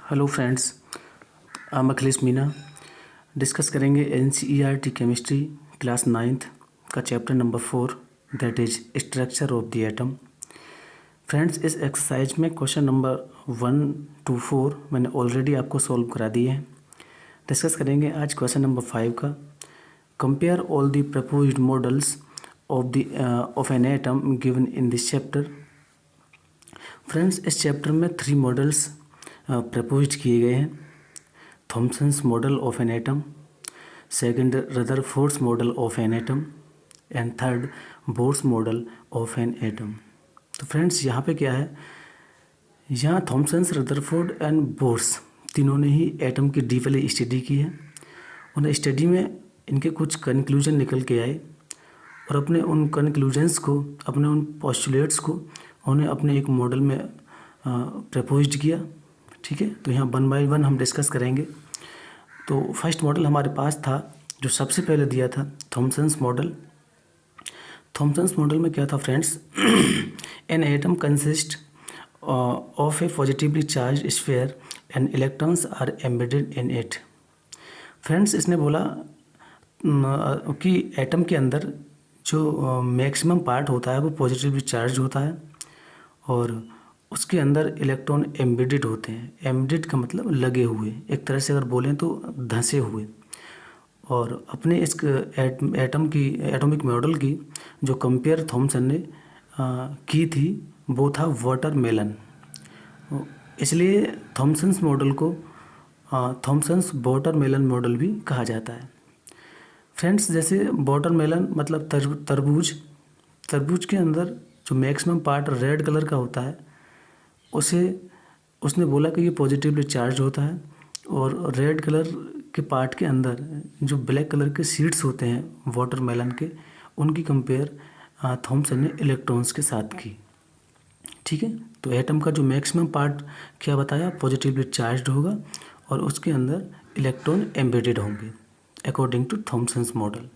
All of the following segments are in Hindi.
Hello friends, I'm Akhilesh Meena. Discuss करेंगे NCERT केमिस्ट्री क्लास 9th का chapter number 4 that is structure of the atom. Friends, इस एक्सरसाइज में क्वेश्चन नंबर 1 to 4 मैंने ऑलरेडी आपको सॉल्व करा दिए हैं। डिस्कस करेंगे आज क्वेश्चन नंबर 5 का। Compare all the proposed models of an atom given in this chapter. Friends, इस चैप्टर में 3 मॉडल्स प्रपोज किए गए हैं। Thomson's model of an atom, second Rutherford's model of an atom and third Bohr's model of an atom. तो फ्रेंड्स, यहाँ पे क्या है, यहाँ थॉमसन्स, रदरफोर्ड एंड बोर्स तीनों ने ही एटम की डीपली स्टडी की है। उन स्टडी में इनके कुछ कंक्लूजन निकल के आए और अपने उन कंक्लूजन्स को, अपने उन पोस्टुलेट्स को उन्हें अपने एक मॉडल में प्रपोज्ड किया। ठीक है, तो यहाँ 1 by 1 हम डिस्कस करेंगे। तो फर्स्ट मॉडल हमारे पास था, जो सबसे पहले दिया था, थॉमसन्स मॉडल। थॉमसन्स मॉडल में क्या था friends, an atom consist of a positively charge sphere and electrons are embedded in it. Friends, इसने बोला कि एटम के अंदर जो मैक्सिमम पार्ट होता है वो पॉजिटिवली चार्ज होता है और उसके अंदर इलेक्ट्रॉन एम्बेडेड होते हैं। एम्बेडेड का मतलब लगे हुए, एक तरह से अगर बोलें तो धंसे हुए। और अपने इस एटम की एटॉमिक मॉडल की जो कंपेयर थॉमसन ने की थी वो था वाटरमेलन। इसलिए थॉमसन्स मॉडल को थॉमसन्स वाटरमेलन मॉडल भी कहा जाता है। फ्रेंड्स, जैसे वाटरमेलन मतलब तरबूज। तरबूज के अंदर जो मैक्सिमम पार्ट रेड कलर का होता है उसने बोला कि ये पॉजिटिवली चार्ज होता है, और रेड कलर के पार्ट के अंदर जो ब्लैक कलर के सीड्स होते हैं वाटरमेलन के, उनकी कंपेयर थॉमसन ने इलेक्ट्रॉन्स के साथ की। ठीक है, तो एटम का जो मैक्सिमम पार्ट क्या बताया, पॉजिटिवली चार्ज होगा और उसके अंदर इलेक्ट्रॉन एम्बेडेड होंगे अकॉर्डिंग टू थॉमसन्स मॉडल।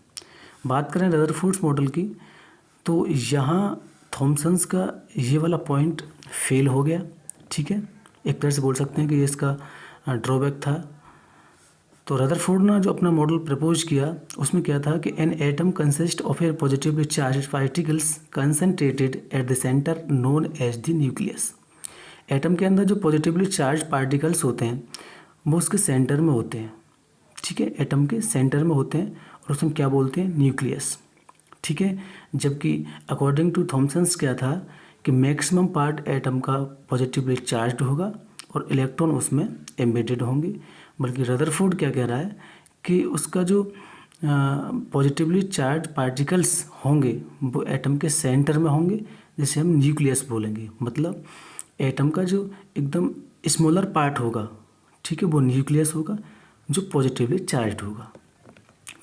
बात करें रदरफोर्ड्स मॉडल की, तो यहाँ थॉमसन्स का ये वाला पॉइंट फेल हो गया। ठीक है, एक तरह से बोल सकते हैं कि ये इसका ड्रॉबैक था। तो रदरफोर्ड ने जो अपना मॉडल प्रपोज किया उसमें क्या था कि an atom consist of a positively charge particles concentrated at the centre known as the nucleus. Atom के अंदर जो पॉजिटिवली चार्ज पार्टिकल्स होते हैं वो उसके सेंटर में होते हैं। ठीक है, एटम के सेंटर में होते हैं और उसमें क्या बोलते हैं, न्यूक्लियस। ठीक है, जबकि अकॉर्डिंग टू थॉमसन्स क्या था कि मैक्सिमम पार्ट एटम का पॉजिटिवली चार्ज होगा और इलेक्ट्रॉन उसमें एम्बेडेड होंगे। बल्कि रदरफोर्ड क्या कह रहा है कि उसका जो पॉजिटिवली चार्ज पार्टिकल्स होंगे वो एटम के सेंटर में होंगे, जिसे हम न्यूक्लियस बोलेंगे। मतलब एटम का जो एकदम स्मॉलर पार्ट होगा, ठीक है, वो न्यूक्लियस होगा जो पॉजिटिवली चार्ज होगा।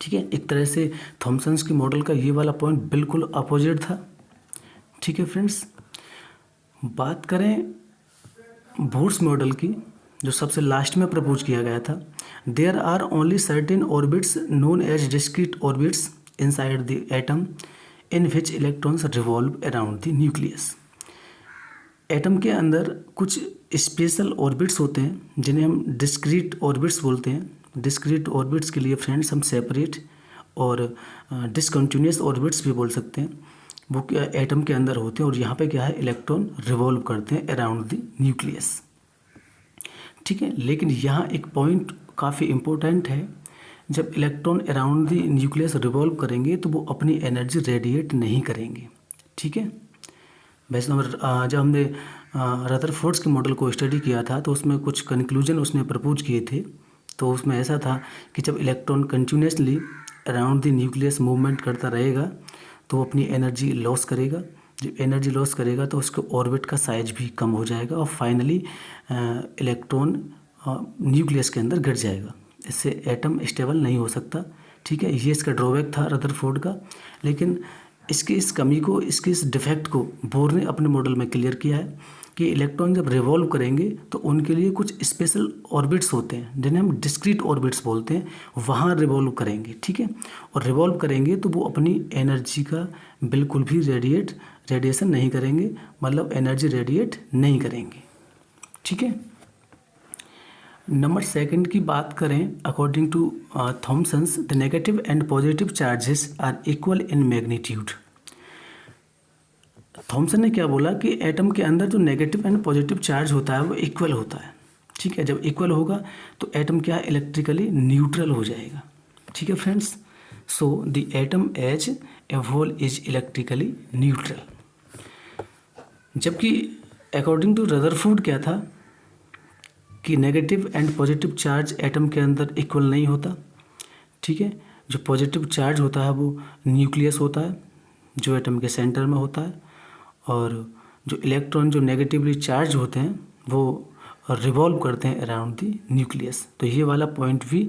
ठीक है, एक तरह से थॉमसन्स की मॉडल का ये वाला पॉइंट बिल्कुल अपोजिट था। ठीक है फ्रेंड्स, बात करें बोर्स मॉडल की, जो सबसे लास्ट में प्रपोज किया गया था। There are only certain orbits known as discrete orbits inside the atom in which electrons revolve around the nucleus. Atom के अंदर कुछ स्पेशल ऑर्बिट्स होते हैं जिन्हें हम डिस्क्रीट ऑर्बिट्स बोलते हैं। डिस्क्रीट ऑर्बिट्स के लिए फ्रेंड्स हम सेपरेट और डिसकंटिन्यूस ऑर्बिट्स भी बोल सकते हैं। वो एटम के अंदर होते हैं और यहाँ पे क्या है, इलेक्ट्रॉन रिवॉल्व करते हैं अराउंड द न्यूक्लियस। ठीक है, लेकिन यहाँ एक पॉइंट काफ़ी इम्पोर्टेंट है। जब electron around the nucleus revolve करेंगे तो वो अपनी एनर्जी रेडिएट नहीं करेंगे। ठीक है, वैसे जब हमने रदरफोर्ड्स के मॉडल को स्टडी किया था तो उसमें कुछ कंक्लूजन उसने प्रपोज किए थे। तो उसमें ऐसा था कि जब electron continuously around the nucleus movement करता रहेगा तो वो अपनी एनर्जी लॉस करेगा। जब एनर्जी लॉस करेगा तो उसके ऑर्बिट का साइज भी कम हो जाएगा और फाइनली इलेक्ट्रॉन न्यूक्लियस के अंदर गिर जाएगा। इससे एटम स्टेबल नहीं हो सकता। ठीक है, ये इसका ड्रॉबैक था रदरफोर्ड का, लेकिन इसकी इस कमी को, इसके इस डिफेक्ट को बोर ने अपने मॉडल में क्लियर किया है कि इलेक्ट्रॉन जब रिवॉल्व करेंगे तो उनके लिए कुछ स्पेशल ऑर्बिट्स होते हैं जिन्हें हम डिस्क्रीट ऑर्बिट्स बोलते हैं, वहाँ रिवॉल्व करेंगे। ठीक है, और रिवॉल्व करेंगे तो वो अपनी एनर्जी का बिल्कुल भी रेडिएशन नहीं करेंगे, मतलब एनर्जी रेडिएट नहीं करेंगे। ठीक है, नंबर सेकंड की बात करें, according to Thomson's the negative and positive charges are equal in magnitude. Thomson ने क्या बोला कि एटम के अंदर जो नेगेटिव एंड पॉजिटिव चार्ज होता है वो इक्वल होता है। ठीक है, जब इक्वल होगा तो एटम क्या इलेक्ट्रिकली न्यूट्रल हो जाएगा। ठीक है friends, so the atom as a whole is electrically neutral. जबकि अकॉर्डिंग टू रदरफोर्ड क्या था कि negative and positive charge atom के अंदर इक्वल नहीं होता। ठीक है, जो पॉजिटिव चार्ज होता है वो न्यूक्लियस होता है जो एटम के सेंटर में होता है, और जो इलेक्ट्रॉन जो नेगेटिवली चार्ज होते हैं वो रिवॉल्व करते हैं अराउंड द न्यूक्लियस। तो ये वाला पॉइंट भी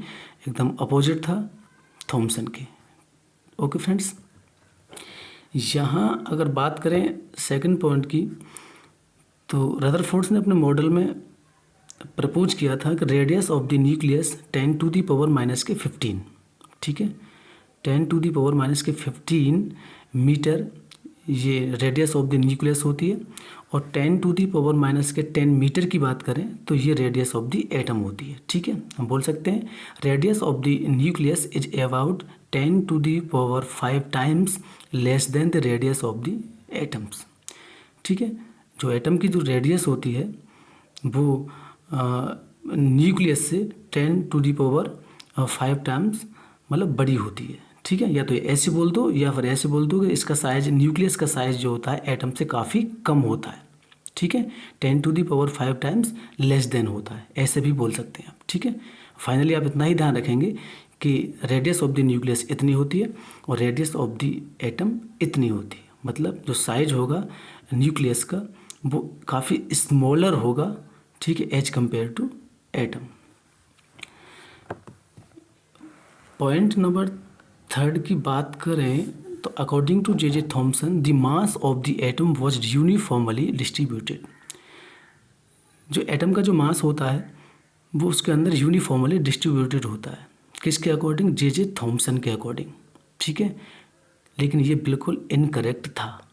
एकदम अपोजिट था थॉमसन के। ओके फ्रेंड्स, यहाँ अगर बात करें सेकंड पॉइंट की, तो रदरफोर्ड ने अपने मॉडल में प्रपोज किया था कि रेडियस ऑफ द न्यूक्लियस 10⁻⁻15। ठीक है, 10⁻⁻15 मीटर ये रेडियस ऑफ द न्यूक्लियस होती है, और 10⁻10 मीटर की बात करें तो ये रेडियस ऑफ द एटम होती है। ठीक है, हम बोल सकते हैं radius of the nucleus is about 10⁵ times less than the radius of the atoms. ठीक है, जो एटम की जो रेडियस होती है वो न्यूक्लियस से 10⁵ टाइम्स मतलब बड़ी होती है। ठीक है, या तो ऐसे बोल दो या फिर ऐसे बोल दो कि इसका साइज, न्यूक्लियस का साइज जो होता है एटम से काफ़ी कम होता है। ठीक है, 10⁵ टाइम्स लेस देन होता है, ऐसे भी बोल सकते हैं आप। ठीक है, फाइनली आप इतना ही ध्यान रखेंगे कि रेडियस ऑफ द न्यूक्लियस इतनी होती है और रेडियस ऑफ द एटम इतनी होती है। मतलब जो साइज होगा न्यूक्लियस का वो काफ़ी स्मॉलर होगा। ठीक है, as compare to atom. Point number third की बात करें तो according to J Thomson the mass of the atom was uniformly distributed. जो एटम का जो मास होता है वो उसके अंदर यूनिफॉर्मली डिस्ट्रीब्यूटेड होता है। किसके अकॉर्डिंग? जे थॉमसन के अकॉर्डिंग। ठीक है, लेकिन ये बिल्कुल इनकरेक्ट था,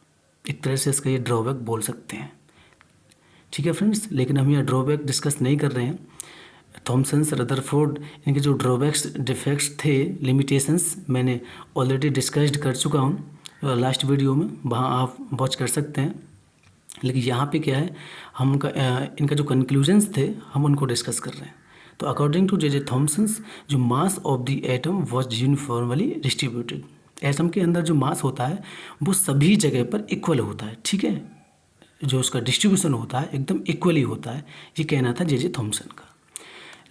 एक तरह से इसका ये ड्रॉबैक बोल सकते हैं। ठीक है फ्रेंड्स, लेकिन हम यहाँ ड्रॉबैक डिस्कस नहीं कर रहे हैं। थॉमसन्स, रदरफोर्ड, इनके जो ड्रॉबैक्स, डिफेक्ट्स थे, लिमिटेशंस मैंने ऑलरेडी डिस्कस्ड कर चुका हूँ लास्ट वीडियो में, वहाँ आप वॉच कर सकते हैं। लेकिन यहाँ पे क्या है, हम इनका जो कंक्लूजन्स थे हम उनको डिस्कस कर रहे हैं। तो अकॉर्डिंग टू जे थॉमसन्स जो मास of the atom was uniformly distributed. Atom के अंदर जो मास होता है वो सभी जगह पर इक्वल होता है। ठीक है, जो उसका डिस्ट्रीब्यूशन होता है एकदम इक्वली होता है, ये कहना था जे थॉमसन का।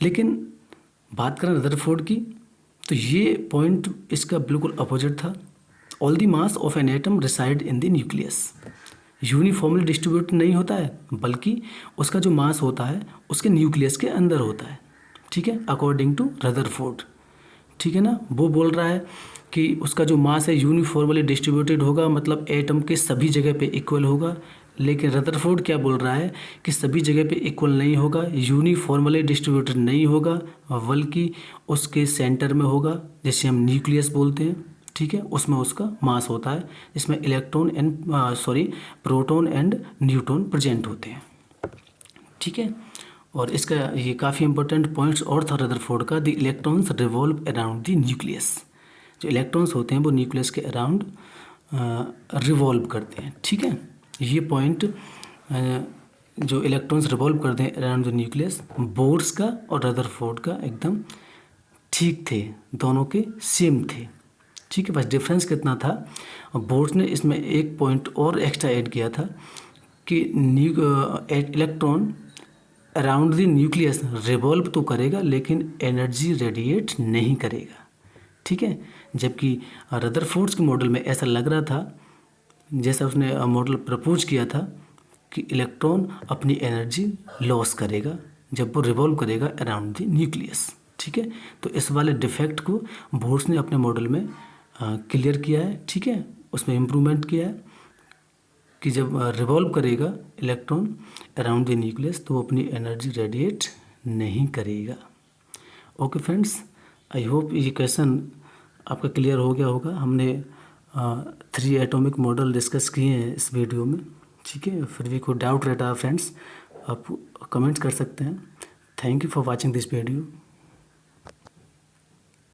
लेकिन बात करें रदरफोर्ड की तो ये पॉइंट इसका बिल्कुल अपोजिट था। All the mass of an atom reside in the nucleus. Uniformly distribute नहीं होता है, बल्कि उसका जो मास होता है उसके न्यूक्लियस के अंदर होता है। ठीक है, अकॉर्डिंग टू रदरफोर्ड। ठीक है ना, वो बोल रहा है कि उसका जो मास है यूनिफॉर्मली डिस्ट्रीब्यूटेड होगा, मतलब एटम के सभी जगह पे इक्वल होगा। लेकिन रदरफोर्ड क्या बोल रहा है कि सभी जगह पे इक्वल नहीं होगा, यूनिफॉर्मली डिस्ट्रीब्यूटेड नहीं होगा, बल्कि उसके सेंटर में होगा, जैसे हम न्यूक्लियस बोलते हैं। ठीक है, उसमें उसका मास होता है, जिसमें प्रोटॉन एंड न्यूट्रॉन प्रेजेंट होते हैं। ठीक है, और इसका ये काफ़ी इंपॉर्टेंट पॉइंट्स और था रदरफोर्ड का, the electrons revolve around the nucleus. जो इलेक्ट्रॉन्स होते हैं वो न्यूक्लियस के अराउंड रिवॉल्व करते हैं। ठीक है, ये पॉइंट जो इलेक्ट्रॉन्स रिवॉल्व करते हैं अराउंड द न्यूक्लियस, बोर्स का और रदरफोर्ड का एकदम ठीक थे, दोनों के सेम थे। ठीक है, बस डिफरेंस कितना था, बोर्स ने इसमें एक पॉइंट और एक्स्ट्रा ऐड किया था कि electron around the nucleus revolve तो करेगा लेकिन एनर्जी रेडिएट नहीं करेगा। ठीक है, जबकि रदरफोर्ड के मॉडल में ऐसा लग रहा था, जैसा उसने मॉडल प्रपोज किया था, कि इलेक्ट्रॉन अपनी एनर्जी लॉस करेगा जब वो रिवॉल्व करेगा अराउंड द न्यूक्लियस। ठीक है, तो इस वाले डिफेक्ट को बोर्स ने अपने मॉडल में क्लियर किया है। ठीक है, उसमें इम्प्रूवमेंट किया है कि जब रिवॉल्व करेगा इलेक्ट्रॉन अराउंड द न्यूक्लियस तो वो अपनी एनर्जी रेडिएट नहीं करेगा। ओके फ्रेंड्स, आई होप ये क्वेश्चन आपका क्लियर हो गया होगा। हमने 3 एटॉमिक मॉडल डिस्कस किए हैं इस वीडियो में। ठीक है, फिर भी कोई डाउट रहता है फ्रेंड्स, आप कमेंट कर सकते हैं। Thank you for watching this video.